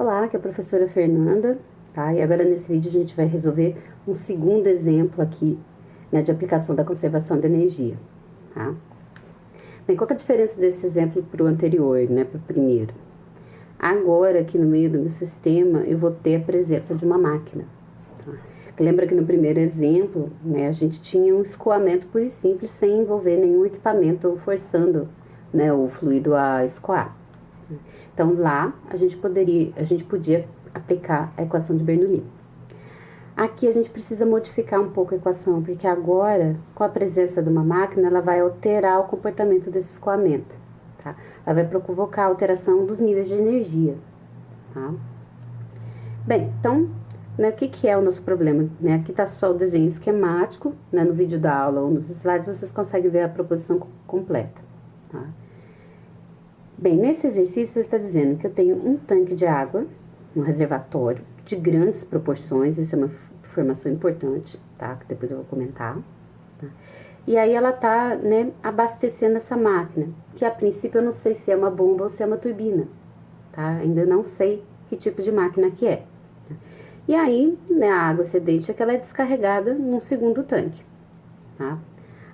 Olá, aqui é a professora Fernanda, tá? E agora nesse vídeo a gente vai resolver um segundo exemplo aqui, né, de aplicação da conservação de energia, tá? Bem, qual que é a diferença desse exemplo para o anterior, né, para o primeiro? Agora, aqui no meio do meu sistema, eu vou ter a presença de uma máquina, tá? Lembra que no primeiro exemplo, né, a gente tinha um escoamento puro e simples, sem envolver nenhum equipamento forçando, né, o fluido a escoar. Então, lá, a gente podia aplicar a equação de Bernoulli. Aqui a gente precisa modificar um pouco a equação, porque agora, com a presença de uma máquina, ela vai alterar o comportamento desse escoamento, tá? Ela vai provocar a alteração dos níveis de energia, tá? Bem, então, né, o que é o nosso problema? Né? Aqui tá só o desenho esquemático, né? No vídeo da aula ou nos slides vocês conseguem ver a proposição completa, tá? Bem, nesse exercício ele está dizendo que eu tenho um tanque de água, um reservatório de grandes proporções, isso é uma informação importante, tá? Que depois eu vou comentar. Tá? E aí ela tá, né, abastecendo essa máquina, que a princípio eu não sei se é uma bomba ou se é uma turbina, tá? Ainda não sei que tipo de máquina que é. E aí, né, a água excedente é que ela é descarregada num segundo tanque, tá?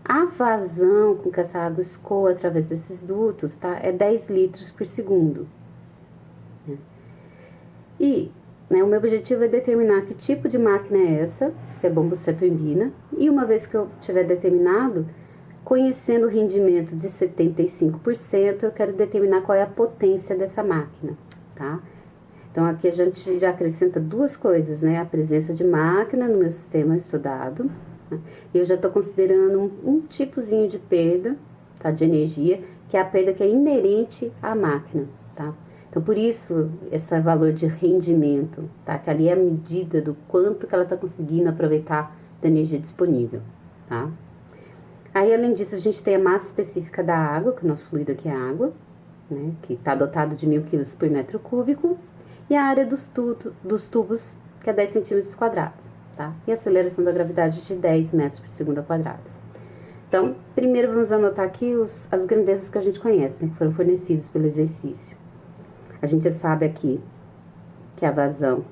A vazão com que essa água escoa através desses dutos, tá? É 10 litros por segundo. E, né, o meu objetivo é determinar que tipo de máquina é essa, se é bomba ou se é turbina. E uma vez que eu tiver determinado, conhecendo o rendimento de 75%, eu quero determinar qual é a potência dessa máquina, tá? Então, aqui a gente já acrescenta duas coisas, né? A presença de máquina no meu sistema estudado. E eu já estou considerando um tipozinho de perda, tá, de energia, que é a perda que é inerente à máquina, tá? Então, por isso, esse valor de rendimento, tá? Que ali é a medida do quanto que ela está conseguindo aproveitar da energia disponível, tá? Aí, além disso, a gente tem a massa específica da água, que o nosso fluido aqui é água, né? Que está dotado de 1000 quilos por metro cúbico, e a área dos tubos, que é 10 centímetros quadrados. Tá? E a aceleração da gravidade de 10 metros por segundo ao quadrado. Então, primeiro vamos anotar aqui as grandezas que a gente conhece, né, que foram fornecidas pelo exercício. A gente sabe aqui que a vazão,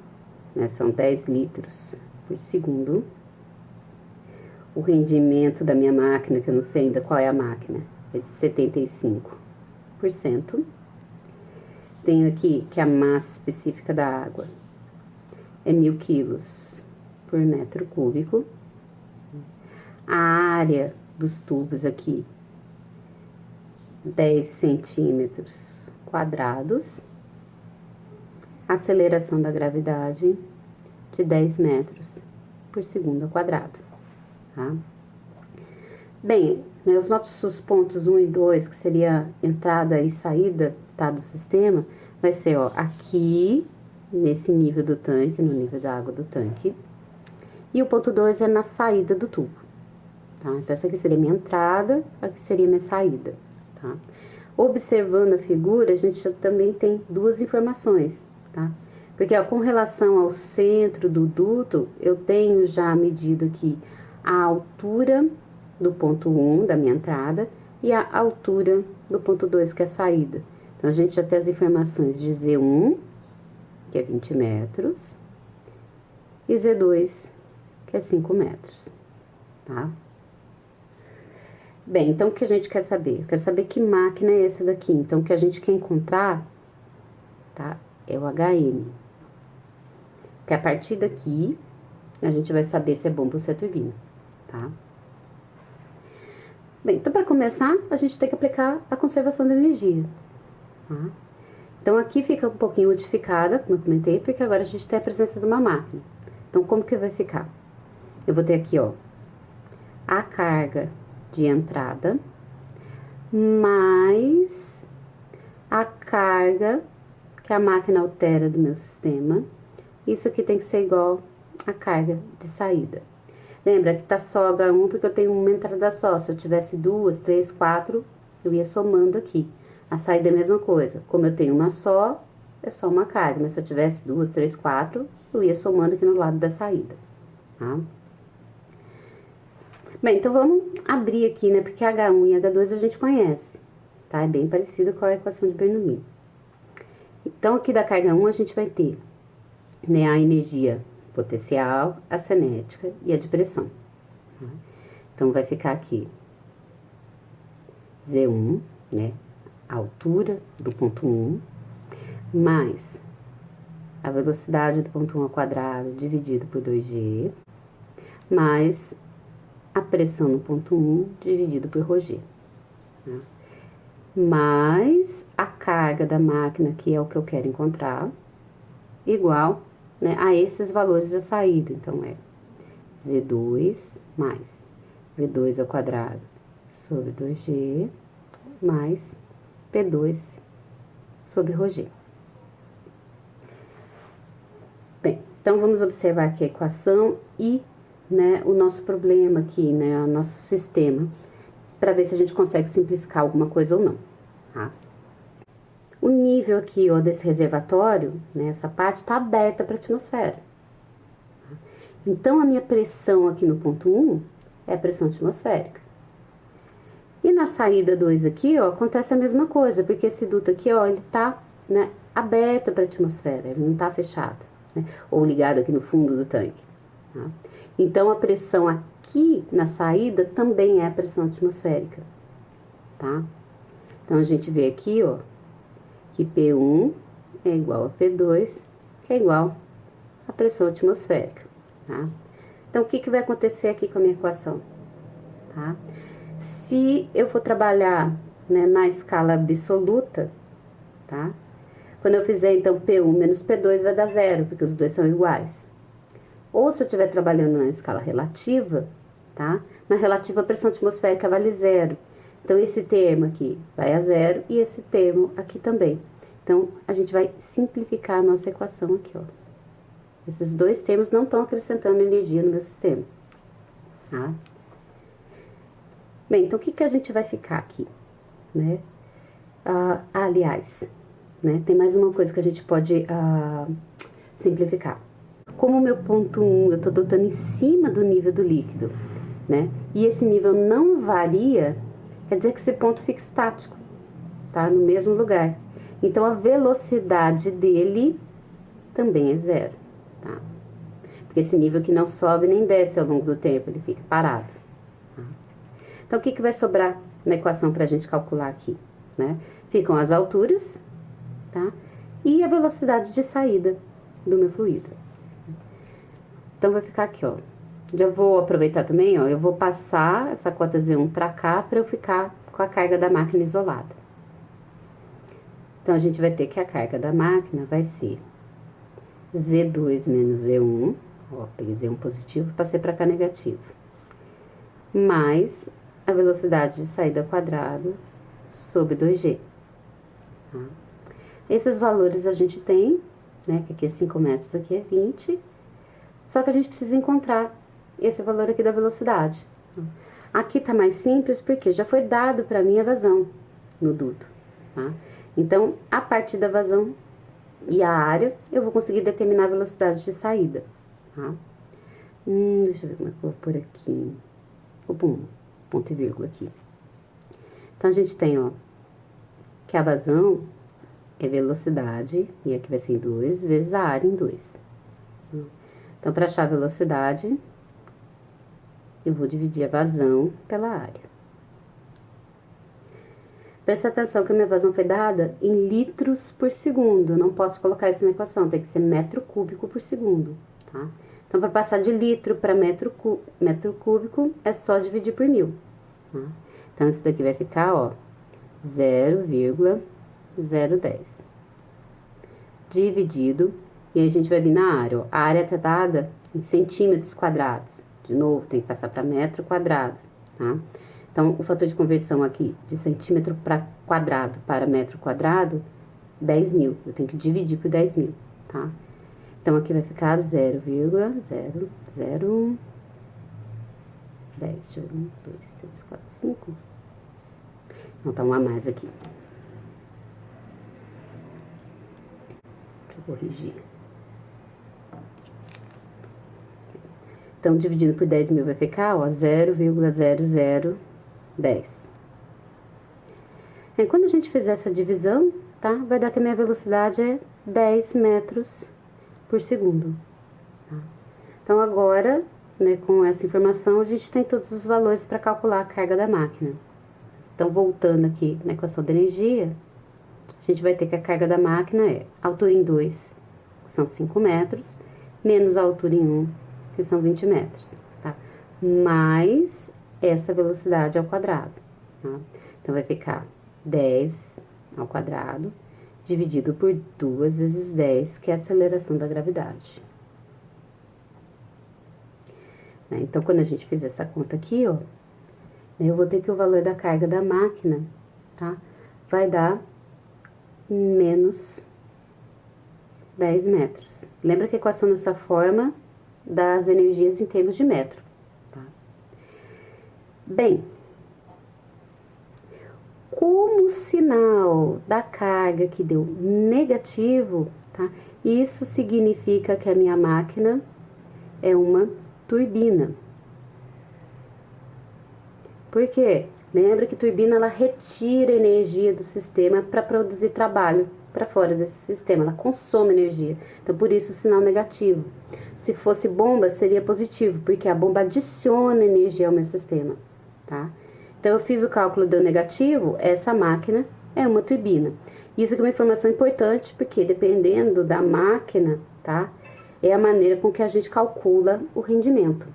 né, são 10 litros por segundo. O rendimento da minha máquina, que eu não sei ainda qual é a máquina, é de 75%. Tenho aqui que a massa específica da água é 1000 quilos por metro cúbico. A área dos tubos aqui, 10 centímetros quadrados. Aceleração da gravidade de 10 metros por segundo ao quadrado, tá? Bem, né, os nossos pontos 1 e 2, que seria entrada e saída, tá, do sistema, vai ser, ó, aqui, nesse nível do tanque, no nível da água do tanque. E o ponto 2 é na saída do tubo, tá? Então, essa aqui seria minha entrada, aqui seria minha saída, tá? Observando a figura, a gente também tem duas informações, tá? Porque, ó, com relação ao centro do duto, eu tenho já medido aqui a altura do ponto 1, da minha entrada, e a altura do ponto 2, que é a saída. Então, a gente já tem as informações de Z1, que é 20 metros, e Z2, que é 5 metros, tá? Bem, então o que a gente quer saber? Eu quero saber que máquina é essa daqui. Então, o que a gente quer encontrar, tá? É o HM. Porque a partir daqui, a gente vai saber se é bomba ou se é turbina, tá? Bem, então para começar, a gente tem que aplicar a conservação da energia, tá? Então, aqui fica um pouquinho modificada, como eu comentei, porque agora a gente tem a presença de uma máquina. Então, como que vai ficar? Eu vou ter aqui, ó, a carga de entrada, mais a carga que a máquina altera do meu sistema. Isso aqui tem que ser igual a carga de saída. Lembra que tá só H1 porque eu tenho uma entrada só. Se eu tivesse 2, 3, 4, eu ia somando aqui. A saída é a mesma coisa. Como eu tenho uma só, é só uma carga. Mas se eu tivesse 2, 3, 4, eu ia somando aqui no lado da saída, tá? Bem, então vamos abrir aqui, né? Porque H1 e H2 a gente conhece, tá? É bem parecido com a equação de Bernoulli. Então, aqui da carga 1, a gente vai ter, né, a energia potencial, a cinética e a de pressão. Então, vai ficar aqui Z1, né, a altura do ponto 1, mais a velocidade do ponto 1 ao quadrado dividido por 2G, mais a pressão no ponto 1 dividido por ρg. Né? Mais a carga da máquina, que é o que eu quero encontrar, igual, né, a esses valores da saída. Então, é Z2 mais V2 ao quadrado sobre 2G mais P2 sobre ρg. Bem, então vamos observar aqui a equação e, né, o nosso problema aqui, né, o nosso sistema, para ver se a gente consegue simplificar alguma coisa ou não, tá? O nível aqui, ó, desse reservatório, né, essa parte está aberta para a atmosfera. Tá? Então, a minha pressão aqui no ponto 1 é a pressão atmosférica. E na saída 2 aqui, ó, acontece a mesma coisa, porque esse duto aqui, ó, ele tá, né, aberto para a atmosfera, ele não tá fechado, né, ou ligado aqui no fundo do tanque. Tá? Então, a pressão aqui na saída também é a pressão atmosférica, tá? Então, a gente vê aqui, ó, que P1 é igual a P2, que é igual à pressão atmosférica, tá? Então, o que vai acontecer aqui com a minha equação, tá? Se eu for trabalhar, né, na escala absoluta, tá? Quando eu fizer, então, P1 menos P2 vai dar zero, porque os dois são iguais. Ou se eu estiver trabalhando na escala relativa, tá? Na relativa, a pressão atmosférica vale zero. Então, esse termo aqui vai a zero e esse termo aqui também. Então, a gente vai simplificar a nossa equação aqui, ó. Esses dois termos não estão acrescentando energia no meu sistema, tá? Bem, então, o que a gente vai ficar aqui, né? Aliás, né, tem mais uma coisa que a gente pode simplificar. Como o meu ponto 1 eu estou dotando em cima do nível do líquido, né? E esse nível não varia, quer dizer que esse ponto fica estático, tá? No mesmo lugar. Então, a velocidade dele também é zero, tá? Porque esse nível aqui não sobe nem desce ao longo do tempo, ele fica parado. Tá? Então, o que vai sobrar na equação para a gente calcular aqui, né? Ficam as alturas, tá? E a velocidade de saída do meu fluido. Então, vai ficar aqui, ó. Já vou aproveitar também, ó. Eu vou passar essa cota Z1 para cá, para eu ficar com a carga da máquina isolada. Então, a gente vai ter que a carga da máquina vai ser Z2 menos Z1. Ó, peguei Z1 positivo, passei para cá negativo. Mais a velocidade de saída ao quadrado sobre 2G. Tá? Esses valores a gente tem, né? Que aqui é 5 metros, aqui é 20. Só que a gente precisa encontrar esse valor aqui da velocidade. Aqui tá mais simples porque já foi dado para mim a vazão no duto, tá? Então, a partir da vazão e a área, eu vou conseguir determinar a velocidade de saída, tá? Deixa eu ver como é que eu vou por aqui. Vou pôr um ponto e vírgula aqui. Então, a gente tem, ó, que a vazão é velocidade, e aqui vai ser em 2, vezes a área em 2. Então, para achar a velocidade, eu vou dividir a vazão pela área. Presta atenção que a minha vazão foi dada em litros por segundo. Eu não posso colocar isso na equação, tem que ser metro cúbico por segundo, tá? Então, para passar de litro para metro cúbico, é só dividir por 1000. Tá? Então, isso daqui vai ficar, ó, 0,010. Dividido, e aí a gente vai vir na área, ó. A área tá dada em centímetros quadrados. De novo, tem que passar para metro quadrado, tá? Então, o fator de conversão aqui, de centímetro quadrado para metro quadrado, 10.000. Eu tenho que dividir por 10.000, tá? Então, aqui vai ficar 0,0010. Deixa eu ver, 1, 2, 3, 4, 5. Não, tá um a mais aqui. Deixa eu corrigir. Então, dividido por 10.000 vai ficar, ó, 0,0010. Quando a gente fizer essa divisão, tá? Vai dar que a minha velocidade é 10 metros por segundo. Tá? Então, agora, né, com essa informação, a gente tem todos os valores para calcular a carga da máquina. Então, voltando aqui na equação da energia, a gente vai ter que a carga da máquina é altura em 2, que são 5 metros, menos a altura em 1, que são 20 metros, tá? Mais essa velocidade ao quadrado, tá? Então, vai ficar 10 ao quadrado, dividido por 2 vezes 10, que é a aceleração da gravidade. Então, quando a gente fizer essa conta aqui, ó, eu vou ter que o valor da carga da máquina, tá? Vai dar menos 10 metros. Lembra que a equação dessa forma das energias em termos de metro, tá? Bem, como o sinal da carga que deu negativo, tá? Isso significa que a minha máquina é uma turbina. Por quê? Lembra que turbina, ela retira energia do sistema para produzir trabalho para fora desse sistema, ela consome energia. Então, por isso o sinal negativo. Se fosse bomba, seria positivo, porque a bomba adiciona energia ao meu sistema, tá? Então, eu fiz o cálculo do negativo, essa máquina é uma turbina. Isso aqui é uma informação importante, porque dependendo da máquina, tá? É a maneira com que a gente calcula o rendimento.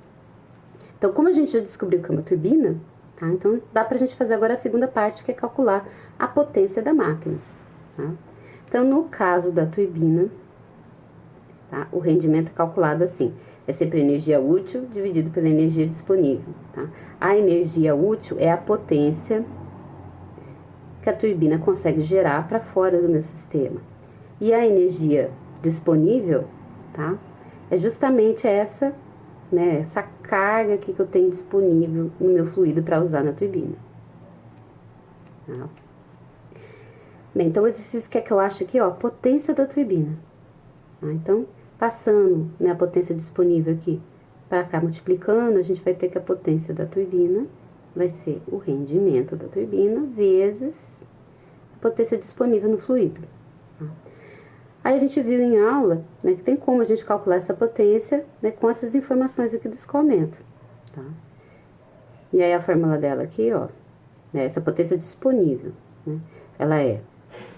Então, como a gente já descobriu que é uma turbina, tá? Então, dá pra gente fazer agora a segunda parte, que é calcular a potência da máquina, tá? Então, no caso da turbina, tá? O rendimento é calculado assim, é sempre a energia útil dividido pela energia disponível, tá? A energia útil é a potência que a turbina consegue gerar para fora do meu sistema. E a energia disponível, tá? É justamente essa, né, essa carga aqui que eu tenho disponível no meu fluido para usar na turbina. Tá? Bem, então o exercício que é que eu acho aqui, ó, potência da turbina. Tá? Então, passando, né, a potência disponível aqui para cá, multiplicando, a gente vai ter que a potência da turbina vai ser o rendimento da turbina vezes a potência disponível no fluido. Tá? Aí a gente viu em aula, né, que tem como a gente calcular essa potência, né, com essas informações aqui do escoamento, tá? E aí a fórmula dela aqui, ó, né, essa potência disponível, né, ela é,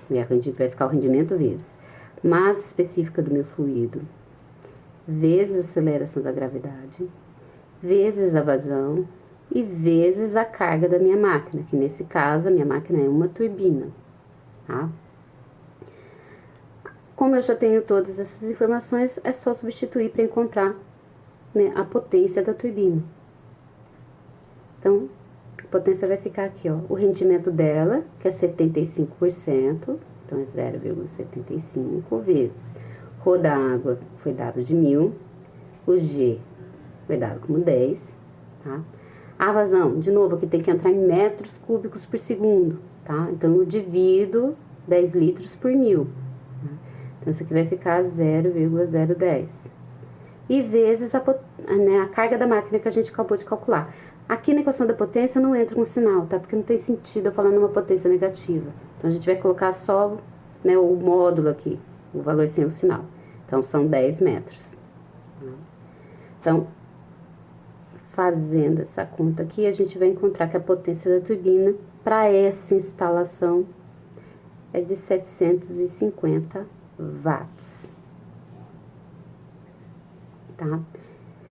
né, vai ficar o rendimento vezes massa específica do meu fluido, vezes a aceleração da gravidade, vezes a vazão e vezes a carga da minha máquina, que nesse caso a minha máquina é uma turbina, tá? Como eu já tenho todas essas informações, é só substituir para encontrar, né, a potência da turbina. Então, a potência vai ficar aqui, ó, o rendimento dela, que é 75%, então é 0,75 vezes Rho da água foi dado de 1000, o G foi dado como 10, tá? A vazão, de novo, aqui tem que entrar em metros cúbicos por segundo, tá? Então, eu divido 10 litros por 1000. Então, isso aqui vai ficar 0,010. E vezes né, a carga da máquina que a gente acabou de calcular. Aqui na equação da potência não entra um sinal, tá? Porque não tem sentido eu falar numa potência negativa. Então, a gente vai colocar só, né, o módulo aqui, o valor sem o sinal. Então, são 10 metros. Então, fazendo essa conta aqui, a gente vai encontrar que a potência da turbina para essa instalação é de 750 watts, tá?